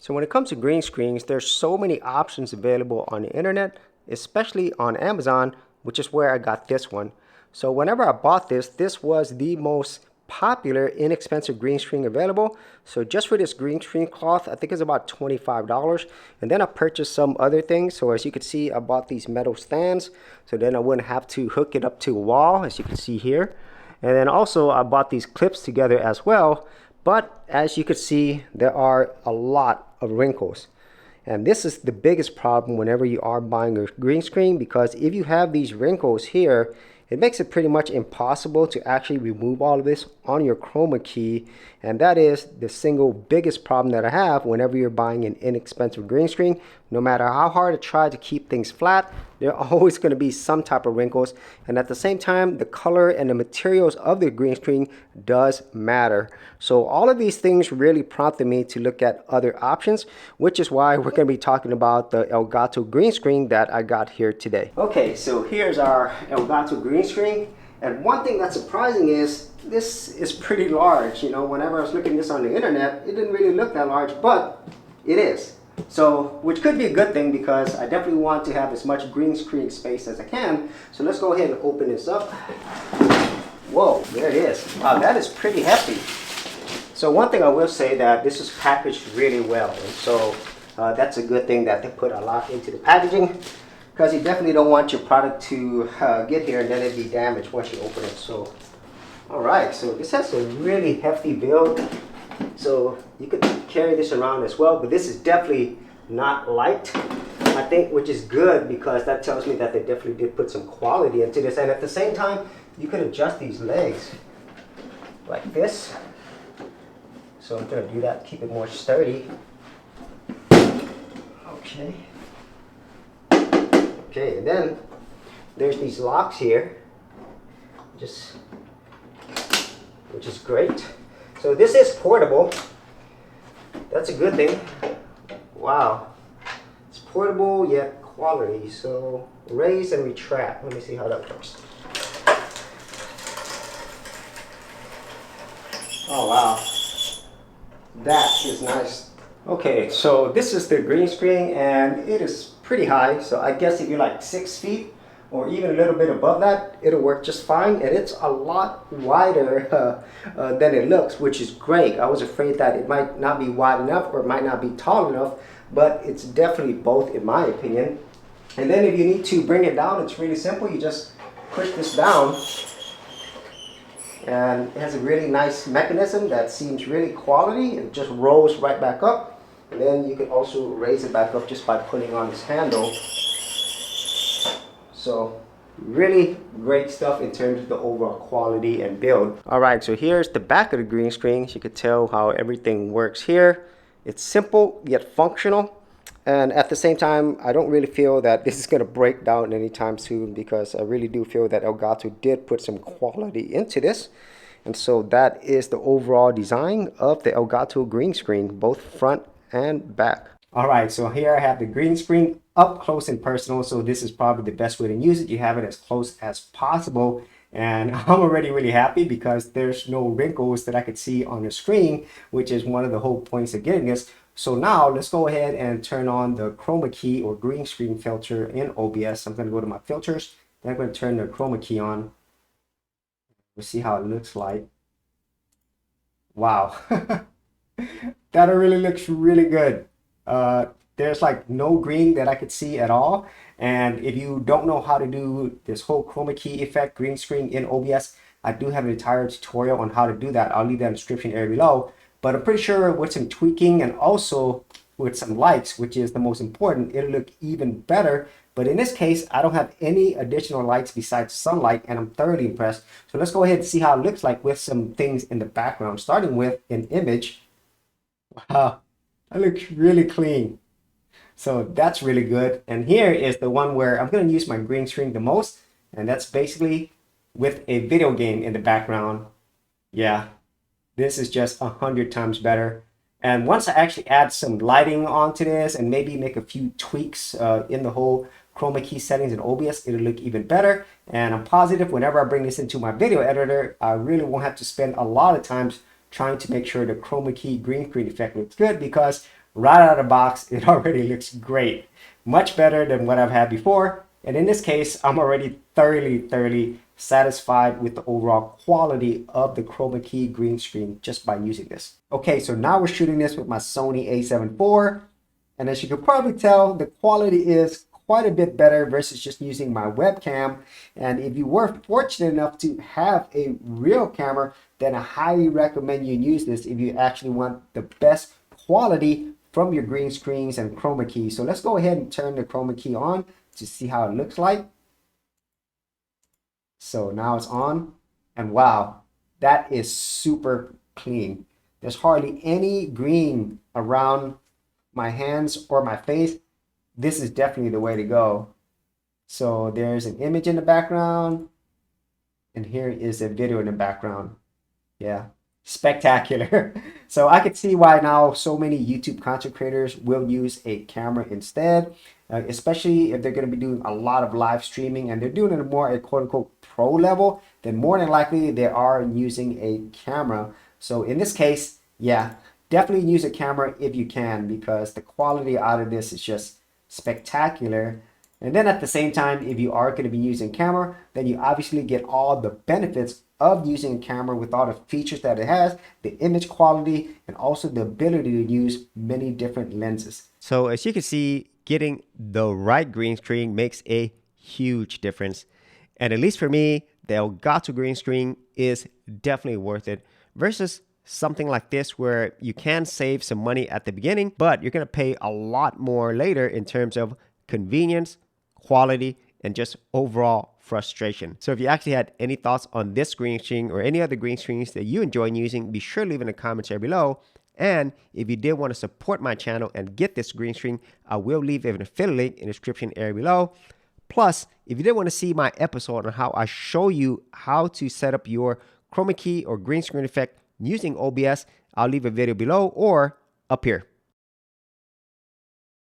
So when it comes to green screens, there's so many options available on the internet, especially on Amazon, which is where I got this one. So whenever I bought this, this was the most popular inexpensive green screen available. So just for this green screen cloth, I think it's about $25. And then I purchased some other things. So as you can see, I bought these metal stands, so then I wouldn't have to hook it up to a wall, as you can see here. And then also I bought these clips together as well. But as you can see, there are a lot of wrinkles. And this is the biggest problem whenever you are buying a green screen, because if you have these wrinkles here, it makes it pretty much impossible to actually remove all of this on your chroma key. And that is the single biggest problem that I have whenever you're buying an inexpensive green screen. No matter how hard I try to keep things flat, there are always going to be some type of wrinkles. And at the same time, the color and the materials of the green screen does matter. So all of these things really prompted me to look at other options, which is why we're going to be talking about the Elgato green screen that I got here today. Okay, so here's our Elgato green screen. And one thing that's surprising is this is pretty large. You know, whenever I was looking at this on the internet, it didn't really look that large, but it is. So, which could be a good thing, because I definitely want to have as much green screen space as I can. So let's go ahead and open this up. Whoa, there it is. Wow, that is pretty hefty. So one thing I will say, that this is packaged really well. And so that's a good thing that they put a lot into the packaging, because you definitely don't want your product to get here and then it be damaged once you open it. So, all right, so this has a really hefty build. So you could carry this around as well, but this is definitely not light, I think, which is good, because that tells me that they definitely did put some quality into this. And at the same time, you could adjust these legs like this. So I'm going to do that, keep it more sturdy. Okay. Okay, and then there's these locks here, which is great. So this is portable. That's a good thing. Wow. It's portable yet quality. So raise and retract. Let me see how that works. Oh wow. That is nice. Okay, so this is the green screen, and it is pretty high. So I guess if you're like 6 feet or even a little bit above that, it'll work just fine. And it's a lot wider than it looks, which is great. I was afraid that it might not be wide enough or it might not be tall enough, but it's definitely both, in my opinion. And then if you need to bring it down, it's really simple. You just push this down, and it has a really nice mechanism that seems really quality. It just rolls right back up. And then you can also raise it back up just by putting on this handle. So really great stuff in terms of the overall quality and build. All right, so here's the back of the green screen. So you can tell how everything works here. It's simple yet functional. And at the same time, I don't really feel that this is going to break down anytime soon, because I really do feel that Elgato did put some quality into this. And so that is the overall design of the Elgato green screen, both front and back. All right, so here I have the green screen up close and personal. So this is probably the best way to use it. You have it as close as possible. And I'm already really happy, because there's no wrinkles that I could see on the screen, which is one of the whole points of getting this. So now let's go ahead and turn on the chroma key or green screen filter in OBS. I'm going to go to my filters. Then I'm going to turn the chroma key on. We'll see how it looks like. Wow. That really looks really good. There's like no green that I could see at all. And if you don't know how to do this whole chroma key effect green screen in OBS, I do have an entire tutorial on how to do that. I'll leave that in the description area below. But I'm pretty sure with some tweaking and also with some lights, which is the most important, it'll look even better. But in this case, I don't have any additional lights besides sunlight, and I'm thoroughly impressed. So let's go ahead and see how it looks like with some things in the background, starting with an image. Wow, that looks really clean. So that's really good. And here is the one where I'm going to use my green screen the most. And that's basically with a video game in the background. Yeah, this is just 100 times better. And once I actually add some lighting onto this and maybe make a few tweaks in the whole chroma key settings in OBS, it'll look even better. And I'm positive whenever I bring this into my video editor, I really won't have to spend a lot of time trying to make sure the chroma key green screen effect looks good, because right out of the box, it already looks great. Much better than what I've had before. And in this case, I'm already thoroughly satisfied with the overall quality of the chroma key green screen just by using this. Okay, so now we're shooting this with my Sony a7 IV. And as you can probably tell, the quality is quite a bit better versus just using my webcam. And if you were fortunate enough to have a real camera, then I highly recommend you use this if you actually want the best quality from your green screens and chroma key. So let's go ahead and turn the chroma key on to see how it looks like. So now it's on, and wow, that is super clean. There's hardly any green around my hands or my face. This is definitely the way to go. So there's an image in the background, and here is a video in the background. Yeah, spectacular. So I could see why now so many YouTube content creators will use a camera instead, especially if they're going to be doing a lot of live streaming and they're doing it more at quote unquote pro level, then more than likely they are using a camera. So in this case, yeah, definitely use a camera if you can, because the quality out of this is just spectacular. And then at the same time, if you are going to be using camera, then you obviously get all the benefits of using a camera with all the features that it has, the image quality, and also the ability to use many different lenses. So as you can see, getting the right green screen makes a huge difference. And at least for me, the Elgato green screen is definitely worth it versus something like this where you can save some money at the beginning, but you're going to pay a lot more later in terms of convenience, quality, and just overall frustration. So if you actually had any thoughts on this green screen or any other green screens that you enjoy using, be sure to leave in the comments area below. And if you did want to support my channel and get this green screen, I will leave an affiliate link in the description area below. Plus, if you did want to see my episode on how I show you how to set up your chroma key or green screen effect using OBS, I'll leave a video below or up here.